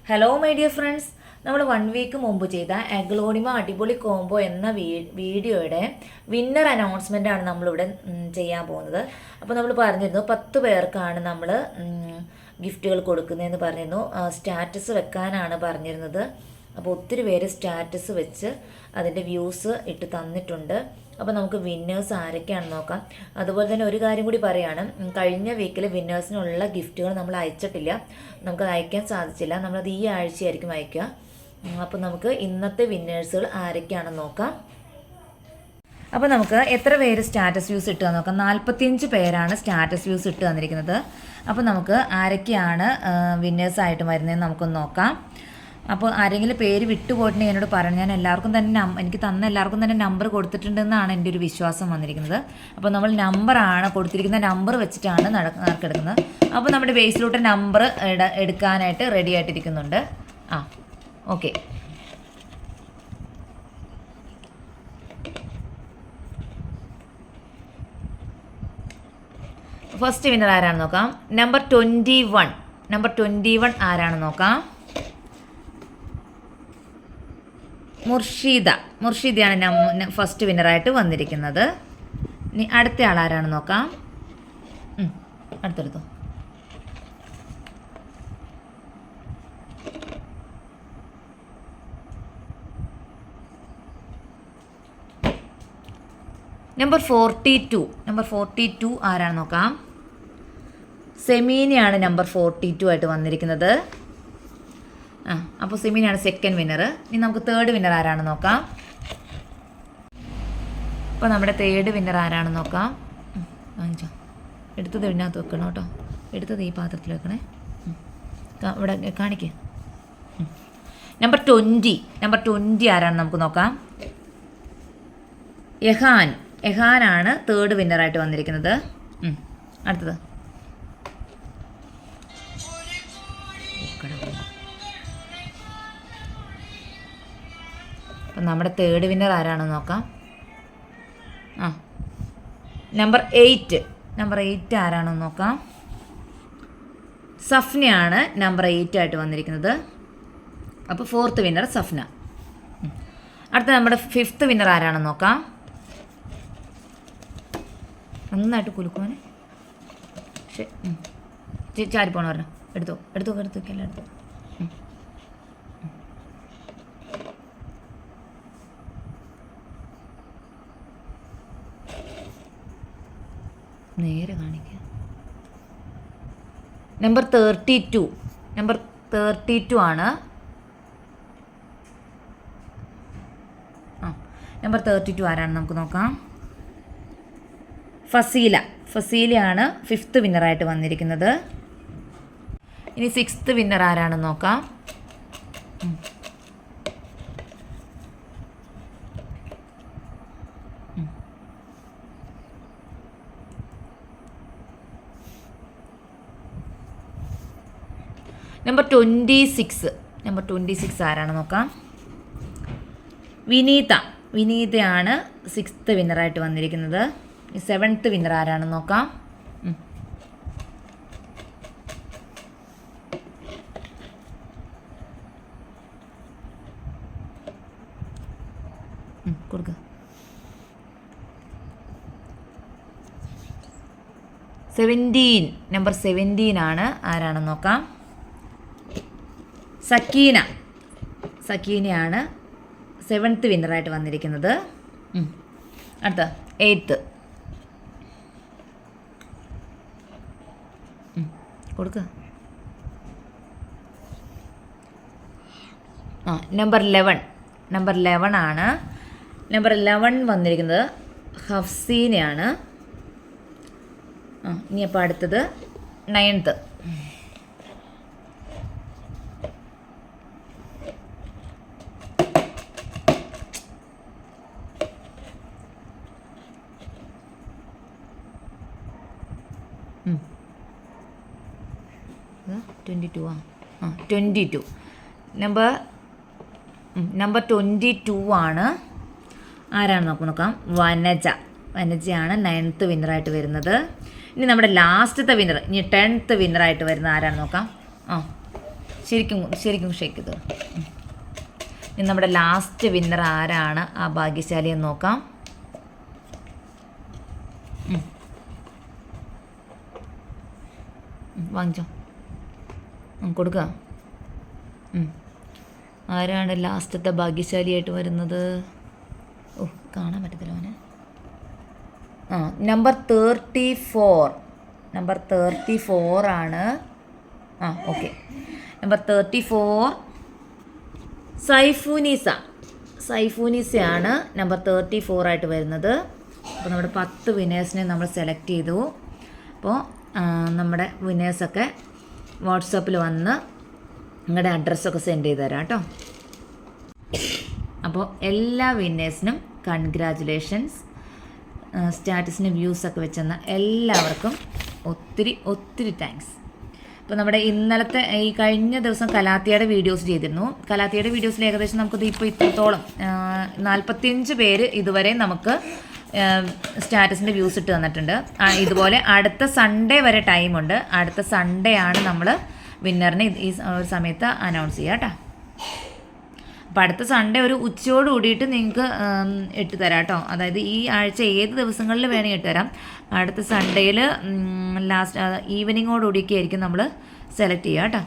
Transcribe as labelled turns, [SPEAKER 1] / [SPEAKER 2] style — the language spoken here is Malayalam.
[SPEAKER 1] ഹലോ മൈ ഡിയർ ഫ്രണ്ട്സ്, നമ്മൾ 1 വീക്ക് മുമ്പ് ചെയ്ത അഗ്ലോണിമ അടിപൊളി കോംബോ എന്ന വീഡിയോയുടെ വിന്നർ അനൗൺസ്മെൻ്റ് ആണ് നമ്മളിവിടെ ചെയ്യാൻ പോകുന്നത്. അപ്പോൾ നമ്മൾ പറഞ്ഞിരുന്നു 10 പേർക്കാണ് നമ്മൾ ഗിഫ്റ്റുകൾ കൊടുക്കുന്നതെന്ന് പറഞ്ഞിരുന്നു. സ്റ്റാറ്റസ് വെക്കാനാണ് പറഞ്ഞിരുന്നത്. അപ്പോൾ ഒത്തിരി പേര് സ്റ്റാറ്റസ് വെച്ച് അതിൻ്റെ വ്യൂസ് ഇട്ട് തന്നിട്ടുണ്ട്. അപ്പോൾ നമുക്ക് വിന്നേഴ്സ് ആരൊക്കെയാണെന്ന് നോക്കാം. അതുപോലെ തന്നെ ഒരു കാര്യം കൂടി പറയുകയാണ്, കഴിഞ്ഞ വീക്കിൽ വിന്നേഴ്സിനുള്ള ഗിഫ്റ്റുകൾ നമ്മൾ അയച്ചിട്ടില്ല, നമുക്കത് അയക്കാൻ സാധിച്ചില്ല. നമ്മളത് ഈ ആഴ്ചയായിരിക്കും അയക്കുക. അപ്പോൾ നമുക്ക് ഇന്നത്തെ വിന്നേഴ്സുകൾ ആരൊക്കെയാണെന്ന് നോക്കാം. അപ്പോൾ നമുക്ക് എത്ര പേര് സ്റ്റാറ്റസ് വ്യൂസ് ഇട്ട് നോക്കാം. 45 പേരാണ് സ്റ്റാറ്റസ് വ്യൂസ് ഇട്ട് തന്നിരിക്കുന്നത്. അപ്പോൾ നമുക്ക് ആരൊക്കെയാണ് വിന്നേഴ്സായിട്ട് വരുന്നതെന്ന് നമുക്കൊന്ന് നോക്കാം. അപ്പോൾ ആരെങ്കിലും പേര് വിട്ടുപോയിട്ടുണ്ടെങ്കിൽ എന്നോട് പറഞ്ഞു. ഞാൻ എല്ലാവർക്കും തന്നെ എനിക്ക് തന്ന എല്ലാവർക്കും തന്നെ നമ്പർ കൊടുത്തിട്ടുണ്ടെന്നാണ് എൻ്റെ ഒരു വിശ്വാസം വന്നിരിക്കുന്നത്. അപ്പോൾ നമ്മൾ നമ്പറാണ് കൊടുത്തിരിക്കുന്ന നമ്പർ വെച്ചിട്ടാണ് നറുക്കെടുക്കുന്നത്. അപ്പോൾ നമ്മുടെ ബേസിലോട്ട് നമ്പർ എടുക്കാനായിട്ട് റെഡി ആയിട്ടിരിക്കുന്നുണ്ട്. ഓക്കെ. ഫസ്റ്റ് വിന്നർ ആരാണെന്ന് നോക്കാം. നമ്പർ 21 ആരാണെന്ന് നോക്കാം. മുർഷിദയാണ് ഫസ്റ്റ് വിന്നറായിട്ട് വന്നിരിക്കുന്നത്. ഇനി അടുത്ത ആളാരാണെന്ന് നോക്കാം. അടുത്തെടുത്തോ. നമ്പർ 42 ആരാണെന്ന് നോക്കാം. സെമീനയാണ് നമ്പർ 42 ആയിട്ട് വന്നിരിക്കുന്നത്. അപ്പോൾ സെമീനാണ് സെക്കൻഡ് വിന്നർ. ഇനി നമുക്ക് തേർഡ് വിന്നർ ആരാണെന്ന് നോക്കാം. അപ്പോൾ നമ്മുടെ തേർഡ് വിന്നർ ആരാണെന്ന് നോക്കാം. വാങ്ങിച്ചോ. എടുത്തത് ഇതിനകത്ത് വെക്കണം കേട്ടോ. എടുത്തത് ഈ പാത്രത്തിൽ വെക്കണേ. ഇവിടെ കാണിക്കുക. നമ്പർ 20 ആരാണെന്ന് നമുക്ക് നോക്കാം. യഹാനാണ് തേർഡ് വിന്നറായിട്ട് വന്നിരിക്കുന്നത്. അടുത്തത് അപ്പം നമ്മുടെ തേർഡ് വിന്നർ ആരാണെന്ന് നോക്കാം. നമ്പർ 8 ആരാണെന്ന് നോക്കാം. സഫ്നയാണ് നമ്പർ 8 ആയിട്ട് വന്നിരിക്കുന്നത്. അപ്പോൾ ഫോർത്ത് വിന്നർ സഫ്ന. അടുത്ത നമ്മുടെ ഫിഫ്ത്ത് വിന്നർ ആരാണെന്ന് നോക്കാം. നന്നായിട്ട് കുലുക്കുവാനെ. ചാരിപ്പോണം പറഞ്ഞു. എടുത്തോ എല്ലാം എടുത്തോ. നേരെ കാണിക്കുക. നമ്പർ 32 ആണ്. നമ്പർ 32 ആരാണെന്ന് നമുക്ക് നോക്കാം. ഫസീലയാണ് ഫിഫ്ത്ത് വിന്നറായിട്ട് വന്നിരിക്കുന്നത്. ഇനി സിക്സ്ത് വിന്നർ ആരാണെന്ന് നോക്കാം. നമ്പർ 26 ആരാണെന്ന് നോക്കാം. വിനീതയാണ് സിക്സ്ത് വിന്നറായിട്ട് വന്നിരിക്കുന്നത്. സെവൻത്ത് വിന്നർ ആരാണെന്ന് നോക്കാം. കൊടുക്കുക. നമ്പർ 17 ആണ്. ആരാണെന്ന് നോക്കാം. സക്കീനയാണ് സെവൻത്ത് വിന്നറായിട്ട് വന്നിരിക്കുന്നത്. അടുത്ത 8th കൊടുക്കുക. നമ്പർ 11 ആണ്. നമ്പർ 11 വന്നിരിക്കുന്നത് ഹഫ്സീനയാണ്. ഇനി അപ്പോൾ അടുത്തത് 9th. നമ്പർ 22 ആണ്. ആരാണ് നോക്കാം. വനജയാണ് 9th വിന്നറായിട്ട് വരുന്നത്. ഇനി നമ്മുടെ ലാസ്റ്റത്തെ വിന്നർ, ഇനി 10th വിന്നറായിട്ട് വരുന്ന ആരാണ് നോക്കാം. ശരിക്കും ശരിക്കും ഷേക്ക് ചെയ്തു. ഇനി നമ്മുടെ ലാസ്റ്റ് വിന്നർ ആരാണ് ആ ഭാഗ്യശാലി എന്ന് നോക്കാം. വാങ്ങിച്ചോ, കൊടുക്കുക. ആരാണ് ലാസ്റ്റത്തെ ഭാഗ്യശാലിയായിട്ട് വരുന്നത്? ഓ, കാണാൻ പറ്റത്തില്ല അവനെ. നമ്പർ 34. നമ്പർ 34 ആണ്. ഓക്കെ, നമ്പർ 34 സൈഫൂനിസയാണ് നമ്പർ 34 ആയിട്ട് വരുന്നത്. അപ്പോൾ നമ്മുടെ 10 വിനേഴ്സിനെ നമ്മൾ സെലക്ട് ചെയ്തു. അപ്പോൾ നമ്മുടെ വിനേഴ്സൊക്കെ വാട്സാപ്പിൽ വന്ന് നിങ്ങളുടെ അഡ്രസ്സൊക്കെ സെൻഡ് ചെയ്ത് തരാം കേട്ടോ. അപ്പോൾ എല്ലാ വിന്നേഴ്സിനും കൺഗ്രാജുലേഷൻസ്. സ്റ്റാറ്റസിന് വ്യൂസൊക്കെ വെച്ചെന്ന എല്ലാവർക്കും ഒത്തിരി താങ്ക്സ്. ഇപ്പോൾ നമ്മുടെ ഇന്നലത്തെ ഈ കഴിഞ്ഞ ദിവസം കലാത്തിയുടെ വീഡിയോസ് ചെയ്തിരുന്നു. കലാത്തിയുടെ വീഡിയോസിൽ ഏകദേശം നമുക്കത് ഇപ്പോൾ ഇത്രത്തോളം 45 പേര് ഇതുവരെ നമുക്ക് സ്റ്റാറ്റസിൻ്റെ വ്യൂസ് ഇട്ട് തന്നിട്ടുണ്ട്. ഇതുപോലെ അടുത്ത സൺഡേ വരെ ടൈമുണ്ട്. അടുത്ത സൺഡേ ആണ് നമ്മൾ വിന്നറിനെ ഈ സമയത്ത് അനൗൺസ് ചെയ്യുക കേട്ടോ. അപ്പോൾ അടുത്ത സൺഡേ ഒരു ഉച്ചയോട് കൂടിയിട്ട് നിങ്ങൾക്ക് ഇട്ട് തരാം കേട്ടോ. അതായത് ഈ ആഴ്ച ഏത് ദിവസങ്ങളിൽ വേണമെങ്കിൽ ഇട്ട് തരാം. അടുത്ത സൺഡേയിൽ ലാസ്റ്റ് ഈവനിങ്ങോടുകൂടിയൊക്കെ ആയിരിക്കും നമ്മൾ സെലക്ട് ചെയ്യുക കേട്ടോ.